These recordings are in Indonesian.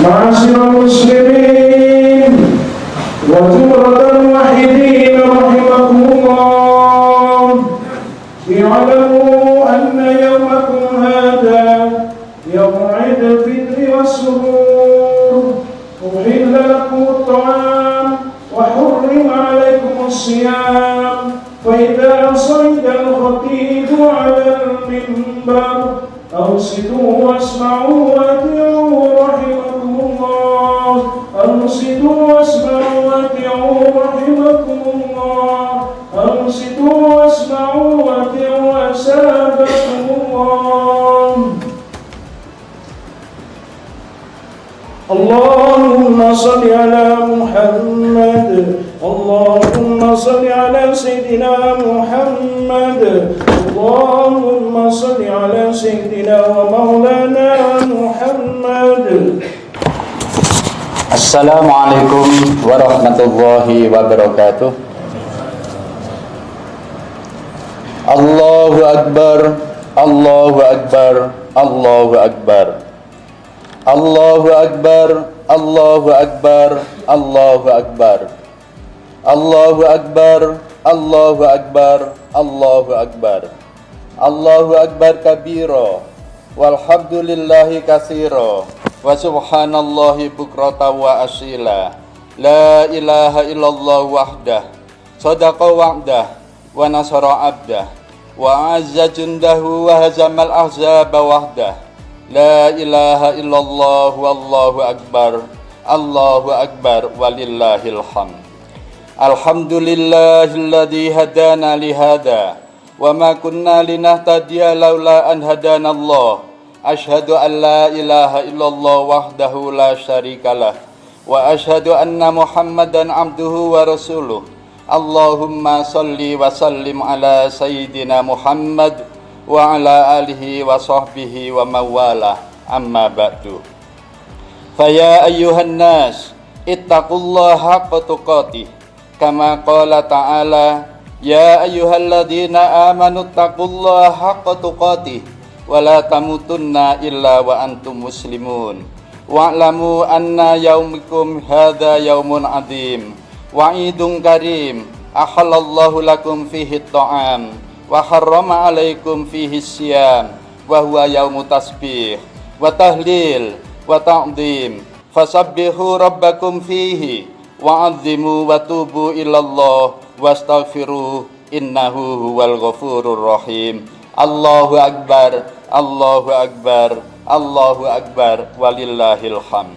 معاشر المسلمين وزمرة الموحدين رحمكم الله، اعلموا أن يومكم هذا يوم عيد الفطر والسرور، أحل لكم الطعام وحرم عليكم الصيام، فإذا صعد الخطيب على المنبر أنصتوا واسمعوا وأطيعوا رحمكم الله، أنصتوا واسمعوا وأطيعوا رحمكم الله، أنصتوا واسمعوا وأطيعوا أسابكم الله. اللهم صل على محمد، اللهم صل على سيدنا محمد، اللهم صل على سيدنا ومولانا محمد. Assalamualaikum warahmatullahi wabarakatuh. Allahu Akbar, Allahu Akbar, Allahu Akbar. Allahu Akbar, Allahu Akbar, Allahu Akbar. Allahu Akbar, Allahu Akbar, Allahu Akbar. Allahu Akbar kabira, walhamdulillahi katsira, wa subhanallahi bukrata wa asila. La ilaha illallah wahdah, sadaqa wa'dah, wa nasara abdah, wa azza jundahu wa hazamal ahzaba wahdah. La ilaha illallah wallahu akbar, Allahu akbar walillahil hamd. Alhamdulillahilladzi hadana lihada wa ma kunna linahtadiya laula an hadanallah. Asyhadu an la ilaha illallah wahdahu la syarikalah wa asyhadu anna Muhammadan abduhu wa rasuluh. Allahumma salli wa sallim ala sayyidina Muhammad wa ala alihi wa sahbihi wa mawalah, amma ba'du. Faya ayyuhan nas ittaqullaha haqqa tuqatih, kama qala ta'ala ya ayyuhalladzina amanu ittaqullaha haqqa tuqatih wa la tamutunna illa wa antum muslimun. Wa'lamu anna yaumikum hadza yaumun adzim wa idun karim, ahallallahu lakum fihi ta'am wa harrama alaikum fihi siyam wa huwa yaumu tasbih wa tahlil wa ta'zim, fasabbihu rabbakum fihi wa azimu wa tubu ilallah wastaghfiruh innahu huwal ghafurur rahim. Allahu akbar, Allahu akbar, Allahu akbar walillahil hamd.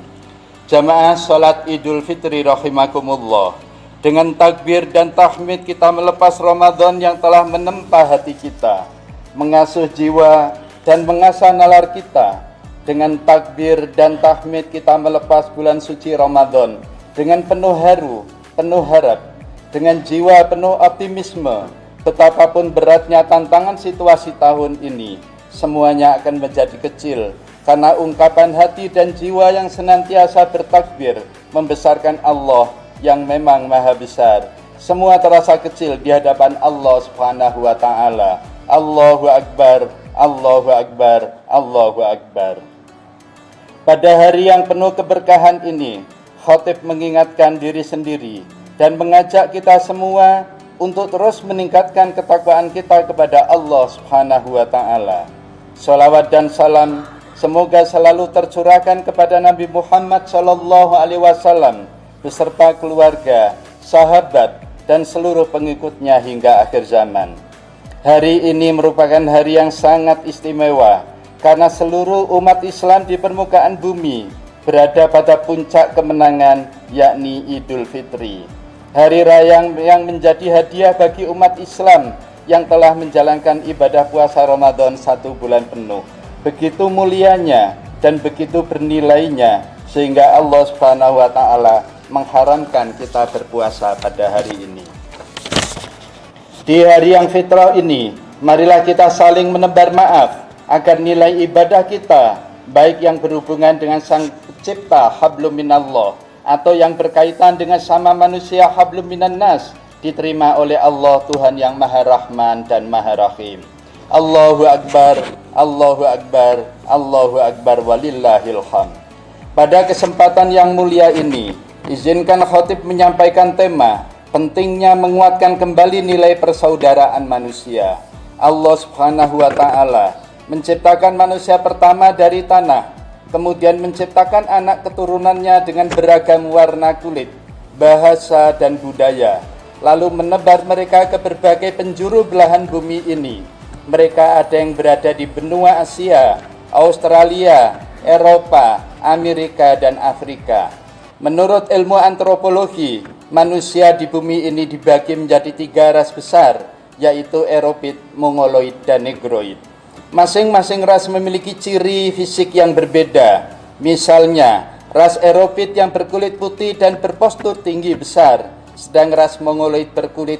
Jamaah salat Idul Fitri rahimakumullah. Dengan takbir dan tahmid kita melepas Ramadan yang telah menempa hati kita, mengasuh jiwa dan mengasah nalar kita. Dengan takbir dan tahmid kita melepas bulan suci Ramadan dengan penuh haru, penuh harap, dengan jiwa penuh optimisme. Betapapun beratnya tantangan situasi tahun ini, semuanya akan menjadi kecil karena ungkapan hati dan jiwa yang senantiasa bertakbir membesarkan Allah yang memang maha besar. Semua terasa kecil di hadapan Allah subhanahu wa ta'ala. Allahu akbar, Allahu akbar, Allahu akbar. Pada hari yang penuh keberkahan ini, khatib mengingatkan diri sendiri dan mengajak kita semua untuk terus meningkatkan ketakwaan kita kepada Allah subhanahu wa ta'ala. Salawat dan salam semoga selalu tercurahkan kepada Nabi Muhammad sallallahu alaihi wasallam beserta keluarga, sahabat, dan seluruh pengikutnya hingga akhir zaman. Hari ini merupakan hari yang sangat istimewa karena seluruh umat Islam di permukaan bumi berada pada puncak kemenangan, yakni Idul Fitri. Hari raya yang menjadi hadiah bagi umat Islam yang telah menjalankan ibadah puasa Ramadan 1 bulan penuh. Begitu mulianya dan begitu bernilainya sehingga Allah Subhanahu wa taala mengharamkan kita berpuasa pada hari ini. Di hari yang fitrah ini, marilah kita saling menebar maaf agar nilai ibadah kita, baik yang berhubungan dengan Sang Pencipta hablum minallah atau yang berkaitan dengan sama manusia hablum minan nas, diterima oleh Allah Tuhan yang Maha Rahman dan Maha Rahim. Allahu Akbar, Allahu Akbar, Allahu Akbar walillahil hamd. Pada kesempatan yang mulia ini, izinkan khatib menyampaikan tema pentingnya menguatkan kembali nilai persaudaraan manusia. Allah Subhanahu wa Ta'ala menciptakan manusia pertama dari tanah, kemudian menciptakan anak keturunannya dengan beragam warna kulit, bahasa, dan budaya, lalu menebar mereka ke berbagai penjuru belahan bumi ini. Mereka ada yang berada di benua Asia, Australia, Eropa, Amerika, dan Afrika. Menurut ilmu antropologi, manusia di bumi ini dibagi menjadi 3 ras besar, yaitu Eropid, Mongoloid, dan Negroid. Masing-masing ras memiliki ciri fisik yang berbeda. Misalnya, ras Eropid yang berkulit putih dan berpostur tinggi besar, sedang ras Mongoloid berkulit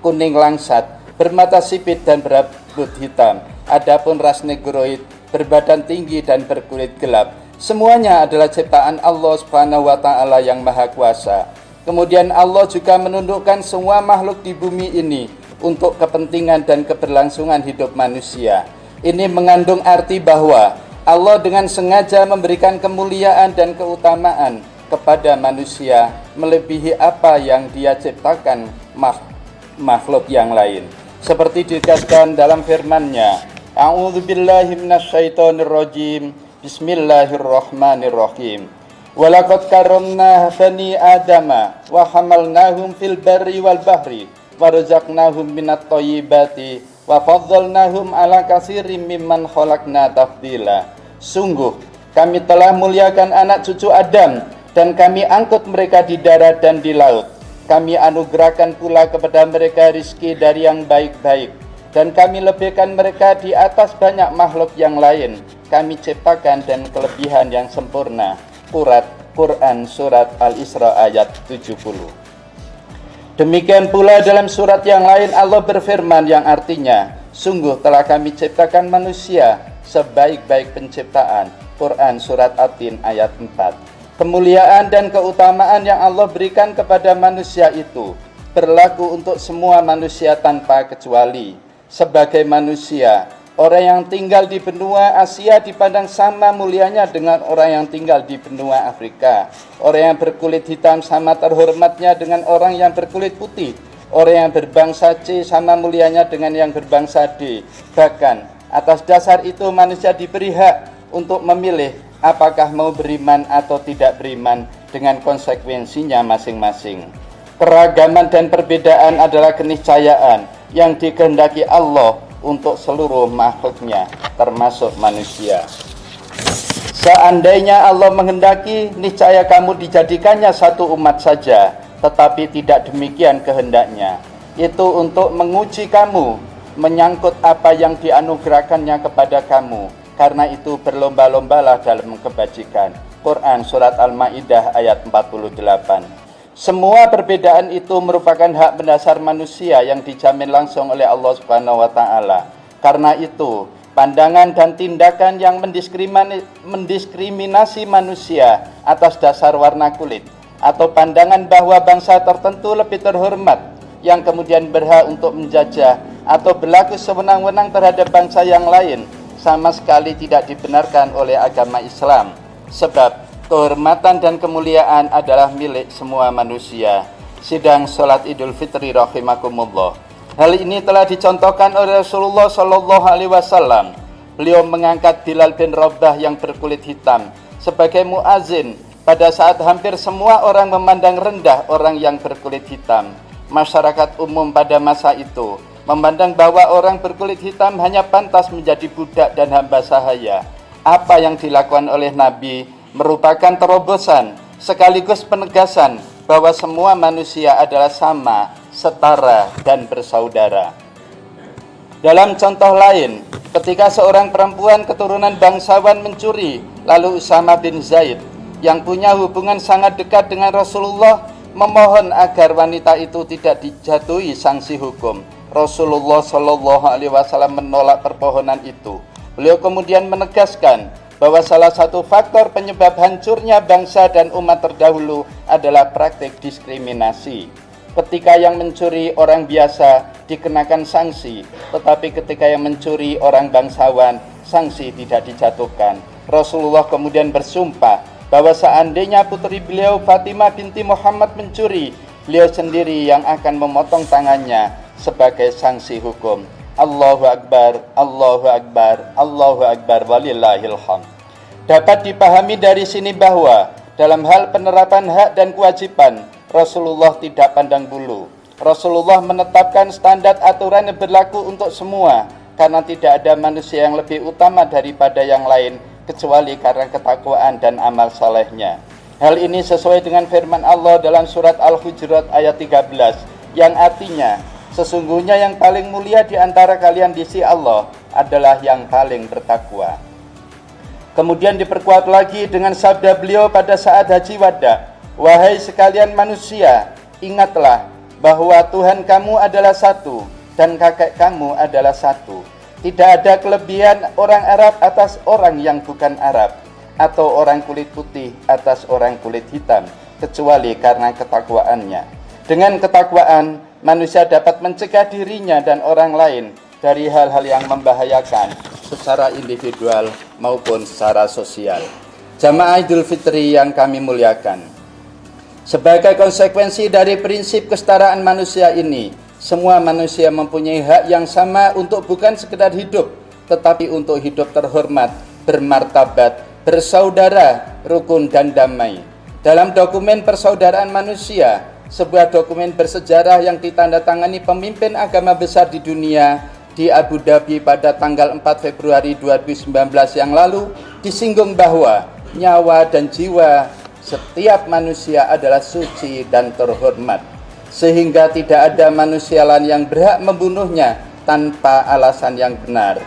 kuning langsat, bermata sipit dan berambut hitam. Adapun ras Negroid berbadan tinggi dan berkulit gelap. Semuanya adalah ciptaan Allah Subhanahu wa Ta'ala yang Maha Kuasa. Kemudian Allah juga menundukkan semua makhluk di bumi ini untuk kepentingan dan keberlangsungan hidup manusia. Ini mengandung arti bahwa Allah dengan sengaja memberikan kemuliaan dan keutamaan kepada manusia melebihi apa yang Dia ciptakan makhluk yang lain. Seperti ditegaskan dalam firman-Nya, A'udzubillahi minasyaitonirrajim. Bismillahirrahmanirrahim. Walaqad karramna bani Adama wa hamalnahum fil barri wal bahri wa razaqnahum minat thayyibati wa faddalnahum ala katsirin mimman khalaqna tafdila. Sungguh kami telah muliakan anak cucu Adam dan kami angkut mereka di darat dan di laut. Kami anugerahkan pula kepada mereka rizki dari yang baik-baik, dan kami lebihkan mereka di atas banyak makhluk yang lain. Kami ciptakan dan kelebihan yang sempurna. Quran Surat Al-Isra ayat 70. Demikian pula dalam surat yang lain Allah berfirman yang artinya, sungguh telah kami ciptakan manusia sebaik-baik penciptaan. Quran Surat At-Tin ayat 4. Kemuliaan dan keutamaan yang Allah berikan kepada manusia itu berlaku untuk semua manusia tanpa kecuali. Sebagai manusia, orang yang tinggal di benua Asia dipandang sama mulianya dengan orang yang tinggal di benua Afrika. Orang yang berkulit hitam sama terhormatnya dengan orang yang berkulit putih. Orang yang berbangsa C sama mulianya dengan yang berbangsa D. Bahkan atas dasar itu manusia diberi hak untuk memilih apakah mau beriman atau tidak beriman dengan konsekuensinya masing-masing. Keragaman dan perbedaan adalah keniscayaan yang dikehendaki Allah untuk seluruh makhluknya, termasuk manusia. Seandainya Allah menghendaki, niscaya kamu dijadikannya satu umat saja, tetapi tidak demikian kehendaknya. Itu untuk menguji kamu, menyangkut apa yang dianugerahkannya kepada kamu. Karena itu berlomba-lombalah dalam kebajikan. Quran Surat Al-Ma'idah ayat 48. Semua perbedaan itu merupakan hak mendasar manusia yang dijamin langsung oleh Allah Subhanahu wa Ta'ala. Karena itu, pandangan dan tindakan yang mendiskriminasi manusia atas dasar warna kulit, atau pandangan bahwa bangsa tertentu lebih terhormat, yang kemudian berhak untuk menjajah atau berlaku sewenang-wenang terhadap bangsa yang lain, sama sekali tidak dibenarkan oleh agama Islam. Sebab kehormatan dan kemuliaan adalah milik semua manusia. Sidang Salat Idul Fitri rahimakumullah. Hal ini telah dicontohkan oleh Rasulullah Shallallahu Alaihi Wasallam. Beliau mengangkat Bilal bin Rabah yang berkulit hitam sebagai muazin pada saat hampir semua orang memandang rendah orang yang berkulit hitam. Masyarakat umum pada masa itu memandang bahwa orang berkulit hitam hanya pantas menjadi budak dan hamba sahaya. Apa yang dilakukan oleh Nabi merupakan terobosan sekaligus penegasan bahwa semua manusia adalah sama, setara, dan bersaudara. Dalam contoh lain, ketika seorang perempuan keturunan bangsawan mencuri, lalu Usama bin Zaid yang punya hubungan sangat dekat dengan Rasulullah memohon agar wanita itu tidak dijatuhi sanksi hukum. Rasulullah Shallallahu Alaihi Wasallam menolak permohonan itu. Beliau kemudian menegaskan bahwa salah satu faktor penyebab hancurnya bangsa dan umat terdahulu adalah praktik diskriminasi. Ketika yang mencuri orang biasa dikenakan sanksi, tetapi ketika yang mencuri orang bangsawan, sanksi tidak dijatuhkan. Rasulullah kemudian bersumpah bahwa seandainya putri beliau Fatimah binti Muhammad mencuri, beliau sendiri yang akan memotong tangannya sebagai sanksi hukum. Allahu Akbar, Allahu Akbar, Allahu Akbar, walillahil hamd. Dapat dipahami dari sini bahwa dalam hal penerapan hak dan kewajiban, Rasulullah tidak pandang bulu. Rasulullah menetapkan standar aturan yang berlaku untuk semua, karena tidak ada manusia yang lebih utama daripada yang lain, kecuali karena ketakwaan dan amal salehnya. Hal ini sesuai dengan firman Allah dalam surat Al-Hujurat ayat 13, yang artinya, sesungguhnya yang paling mulia di antara kalian di sisi Allah adalah yang paling bertakwa. Kemudian diperkuat lagi dengan sabda beliau pada saat haji wada, wahai sekalian manusia, ingatlah bahwa Tuhan kamu adalah satu dan kakek kamu adalah satu. Tidak ada kelebihan orang Arab atas orang yang bukan Arab, atau orang kulit putih atas orang kulit hitam, kecuali karena ketakwaannya. Dengan ketakwaan, manusia dapat mencegah dirinya dan orang lain dari hal-hal yang membahayakan secara individual maupun secara sosial. Jamaah Idul Fitri yang kami muliakan, sebagai konsekuensi dari prinsip kesetaraan manusia ini, semua manusia mempunyai hak yang sama untuk bukan sekedar hidup, tetapi untuk hidup terhormat, bermartabat, bersaudara, rukun dan damai. Dalam dokumen persaudaraan manusia, sebuah dokumen bersejarah yang ditandatangani pemimpin agama besar di dunia di Abu Dhabi pada tanggal 4 Februari 2019 yang lalu, disinggung bahwa nyawa dan jiwa setiap manusia adalah suci dan terhormat, sehingga tidak ada manusia lain yang berhak membunuhnya tanpa alasan yang benar.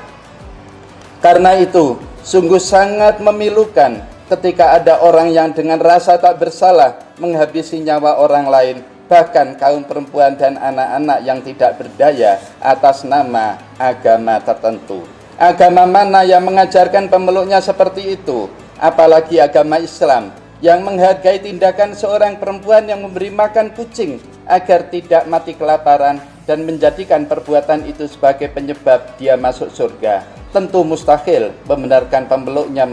Karena itu, sungguh sangat memilukan ketika ada orang yang dengan rasa tak bersalah menghabisi nyawa orang lain, bahkan kaum perempuan dan anak-anak yang tidak berdaya atas nama agama tertentu. Agama mana yang mengajarkan pemeluknya seperti itu? Apalagi agama Islam yang menghargai tindakan seorang perempuan yang memberi makan kucing agar tidak mati kelaparan dan menjadikan perbuatan itu sebagai penyebab dia masuk surga. Tentu mustahil membenarkan pemeluknya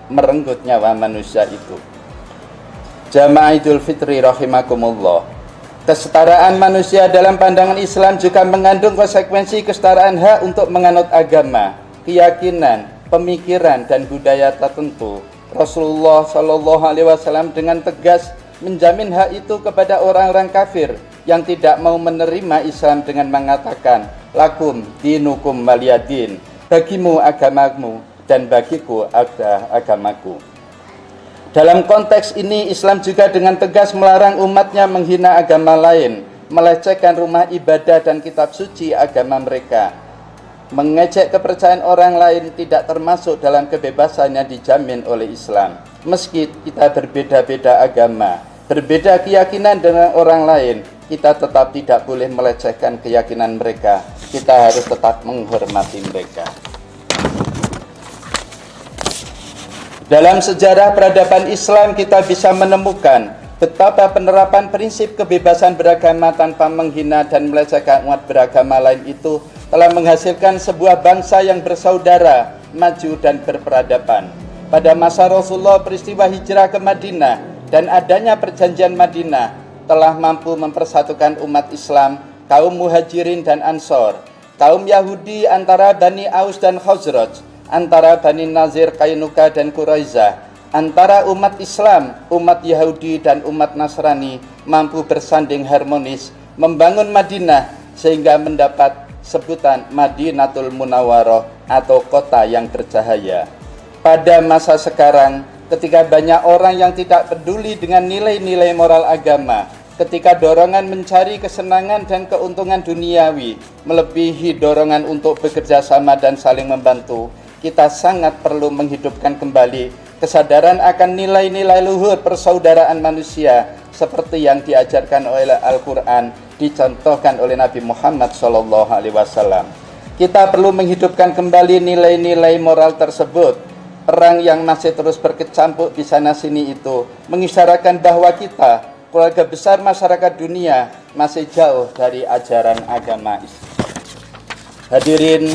merenggut nyawa manusia itu. Jamaah Idul Fitri rahimakumullah, kesetaraan manusia dalam pandangan Islam juga mengandung konsekuensi kesetaraan hak untuk menganut agama, keyakinan, pemikiran dan budaya tertentu. Rasulullah Shallallahu Alaihi Wasallam dengan tegas menjamin hak itu kepada orang-orang kafir yang tidak mau menerima Islam dengan mengatakan, lakum dinukum waliyadin, bagimu agamamu dan bagiku agamaku. Dalam konteks ini, Islam juga dengan tegas melarang umatnya menghina agama lain, melecehkan rumah ibadah dan kitab suci agama mereka. Mengejek kepercayaan orang lain tidak termasuk dalam kebebasan yang dijamin oleh Islam. Meski kita berbeda-beda agama, berbeda keyakinan dengan orang lain, kita tetap tidak boleh melecehkan keyakinan mereka. Kita harus tetap menghormati mereka. Dalam sejarah peradaban Islam, kita bisa menemukan betapa penerapan prinsip kebebasan beragama tanpa menghina dan melecehkan umat beragama lain itu telah menghasilkan sebuah bangsa yang bersaudara, maju dan berperadaban. Pada masa Rasulullah, peristiwa hijrah ke Madinah dan adanya perjanjian Madinah telah mampu mempersatukan umat Islam, kaum Muhajirin dan Ansor, kaum Yahudi antara Bani Aus dan Khazraj, antara Bani Nazir, Kainuka dan Quraizah, antara umat Islam, umat Yahudi dan umat Nasrani mampu bersanding harmonis membangun Madinah sehingga mendapat sebutan Madinatul Munawwarah atau kota yang bercahaya. Pada masa sekarang, ketika banyak orang yang tidak peduli dengan nilai-nilai moral agama, ketika dorongan mencari kesenangan dan keuntungan duniawi melebihi dorongan untuk bekerja sama dan saling membantu, kita sangat perlu menghidupkan kembali kesadaran akan nilai-nilai luhur persaudaraan manusia seperti yang diajarkan oleh Al-Quran, dicontohkan oleh Nabi Muhammad SAW. Kita perlu menghidupkan kembali nilai-nilai moral tersebut. Perang yang masih terus berkecimpung di sana-sini itu mengisyaratkan bahwa kita, keluarga besar masyarakat dunia, masih jauh dari ajaran agama Islam. Hadirin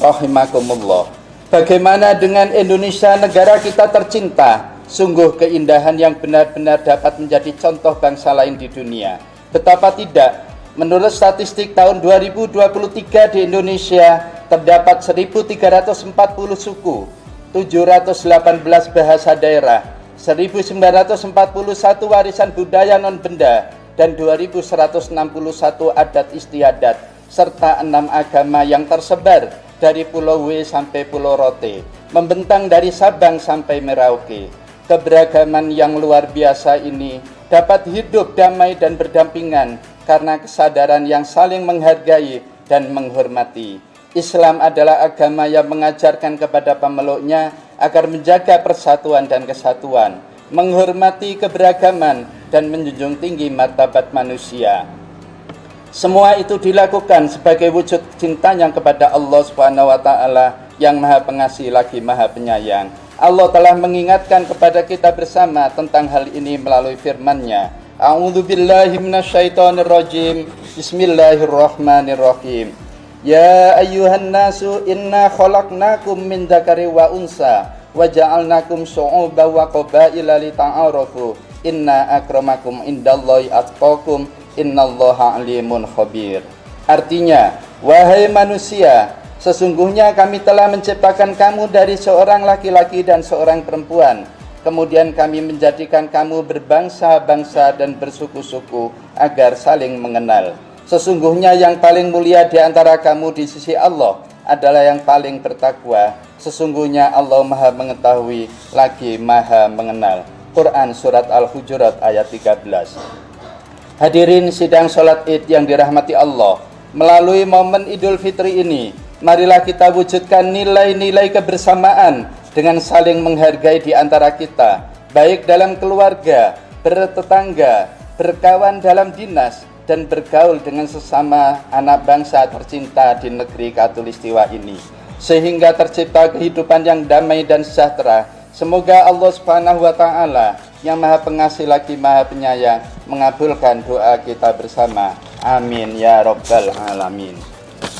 rahimakumullah, Bagaimana dengan Indonesia, negara kita tercinta? Sungguh keindahan yang benar-benar dapat menjadi contoh bangsa lain di dunia. Betapa tidak, menurut statistik tahun 2023 di Indonesia terdapat 1.340 suku, 718 bahasa daerah, 1.941 warisan budaya non-benda, dan 2.161 adat istiadat, serta 6 agama yang tersebar dari Pulau W sampai Pulau Rote, membentang dari Sabang sampai Merauke. Keberagaman yang luar biasa ini dapat hidup damai dan berdampingan karena kesadaran yang saling menghargai dan menghormati. Islam adalah agama yang mengajarkan kepada pemeluknya agar menjaga persatuan dan kesatuan, menghormati keberagaman, dan menjunjung tinggi martabat manusia. Semua itu dilakukan sebagai wujud cintanya kepada Allah Subhanahu wa Ta'ala yang Maha Pengasih lagi Maha Penyayang. Allah telah mengingatkan kepada kita bersama tentang hal ini melalui firman-Nya. A'udzubillahi minasyaitonirrajim. Bismillahirrahmanirrahim. Ya ayyuhan nasu inna khalaqnakum min dzakari wa unsa wa ja'alnakum syu'uban wa qabaila lita'arafu. Inna akramakum indallahi atqakum. Innallaha alimun khabir. Artinya, wahai manusia, sesungguhnya kami telah menciptakan kamu dari seorang laki-laki dan seorang perempuan. Kemudian kami menjadikan kamu berbangsa-bangsa dan bersuku-suku agar saling mengenal. Sesungguhnya yang paling mulia di antara kamu di sisi Allah adalah yang paling bertakwa. Sesungguhnya Allah Maha mengetahui lagi Maha mengenal. Quran Surat Al-Hujurat ayat 13. Hadirin sidang sholat id yang dirahmati Allah, melalui momen Idul Fitri ini, marilah kita wujudkan nilai-nilai kebersamaan dengan saling menghargai di antara kita, baik dalam keluarga, bertetangga, berkawan dalam dinas, dan bergaul dengan sesama anak bangsa tercinta di negeri Katulistiwa ini, sehingga tercipta kehidupan yang damai dan sejahtera. Semoga Allah Subhanahu wa Ta'ala yang Maha Pengasih lagi Maha Penyayang mengabulkan doa kita bersama. Amin ya rabbal alamin.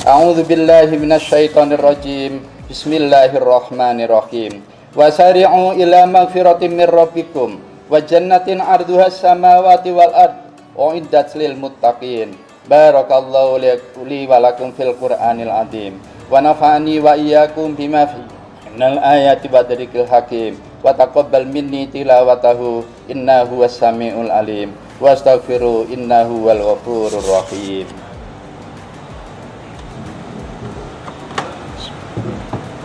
A'udzubillahi minasyaitonirrajim. Bismillahirrahmanirrahim. Wasari'u ila magfiratin mir rabbikum wa jannatin 'arduhas samawati wal ard uiddat lil muttaqin. Barakallahu li wa lakum fil Qur'anil azim. Wa nafa'ani wa iyyakum bima fi minal ayati wa dzikil hakim. Wa taqabbal minni tilawatahu innahu was-sami'ul alim. Wastaghfiru innahu wal ghafurur rahim.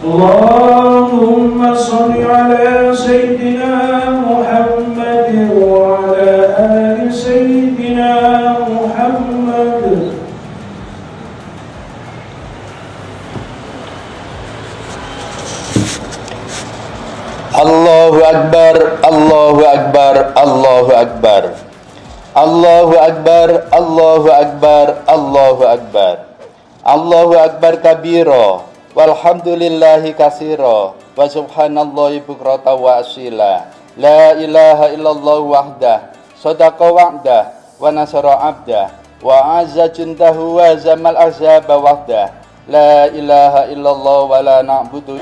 Allahumma shalli ala sayyidina Muhammad wa ala ali sayyidina Muhammad. Allahu Akbar, Allahu Akbar, Allahu Akbar. Allahu Akbar, Allahu Akbar, Allahu Akbar. Allahu Akbar kabira, walhamdulillahi katsira, wa subhanallahi bukrata wa asila. La ilaha illallah wahdah, sadaqa wa'dah, wa nasara abdah, wa azza jundahu wa zamal ahzaba wahdah. La ilaha illallah wa la na'budu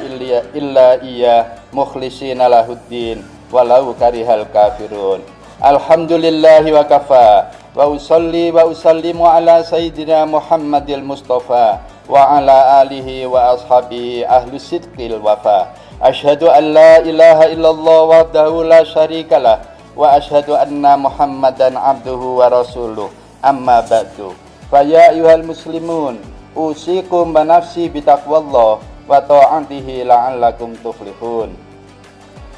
illa iya mukhlishina lahuddin walau karihal kafirun. Alhamdulillahi wa kafa wa usalli wa usallimu ala sayyidina Muhammadil Mustafa wa ala alihi wa ashabihi ahli sidqil wafa. Ashhadu an la ilaha illallah wahdahu la syarikalah wa ashhadu anna Muhammadan abduhu wa rasuluh. Amma ba'du. Fa ya ayyuhal muslimun, usikum wa nafsi bitaqwallah wa ta'atihi la'allakum tuflihun.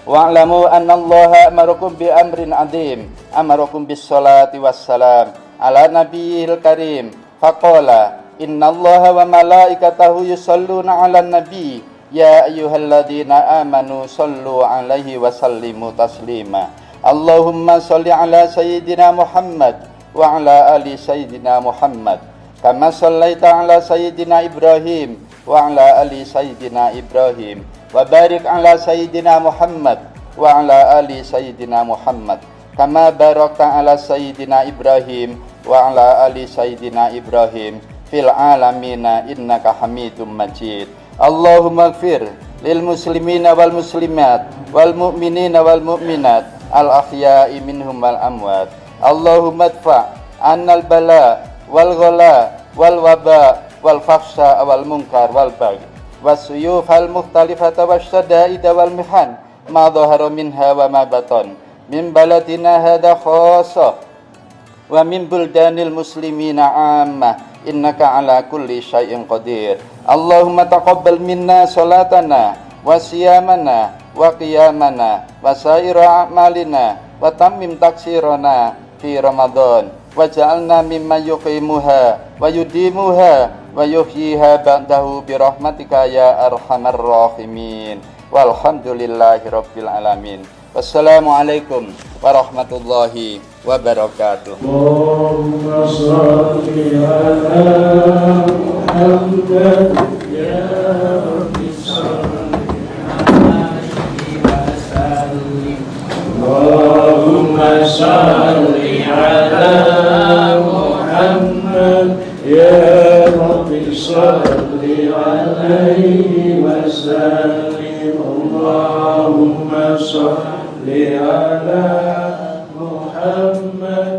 Wa'lamu anna allaha amarukum bi amrin adim, amarukum bis salati wassalam ala nabiyil karim. Faqala inna allaha wa malaikatahu yusalluna ala nabi ya ayyuhalladzina amanu sallu alaihi wa sallimu taslima. Allahumma salli ala sayyidina Muhammad wa ala ali sayyidina Muhammad kama sallaita ala sayyidina Ibrahim wa ala ali sayyidina Ibrahim wa barik ala sayyidina Muhammad wa ala ali sayyidina Muhammad kama barakta ala sayyidina Ibrahim wa ala ali sayyidina Ibrahim fil alamina innaka Hamidum Majid. Allahumma ighfir lil muslimina wal muslimat wal mu'minina wal mu'minat al ahya'i minhum wal amwat. Allahumma adfa' annal bala wal ghala wal waba wal fahsya wal munkar wal baghi wasuyuf al mukhtalifata wasyada'ida wal mihan ma dhahara minha wa ma batan min baladina hadha khassa wa min buldanil muslimina ammah innaka ala kulli syai'in qadir. Allahumma taqabbal minna salatana wa siyamana wa qiyamana wa saira a'malina wa tammim taksirana fi Ramadan waj'alna mimman yuqimuha wa yudimuha wa yuhyiha ba'dahu bi rahmatika ya arhamar rahimin. Walhamdulillahi rabbil alamin. Wassalamualaikum warahmatullahi wabarakatuh. Allahumma shalli ala Muhammad ya Rabbi salli alaihi wa sallim. Allahumma shalli ala Muhammad ya Rabbi salli alaihi wa sallim. Allahumma shalli ala Muhammad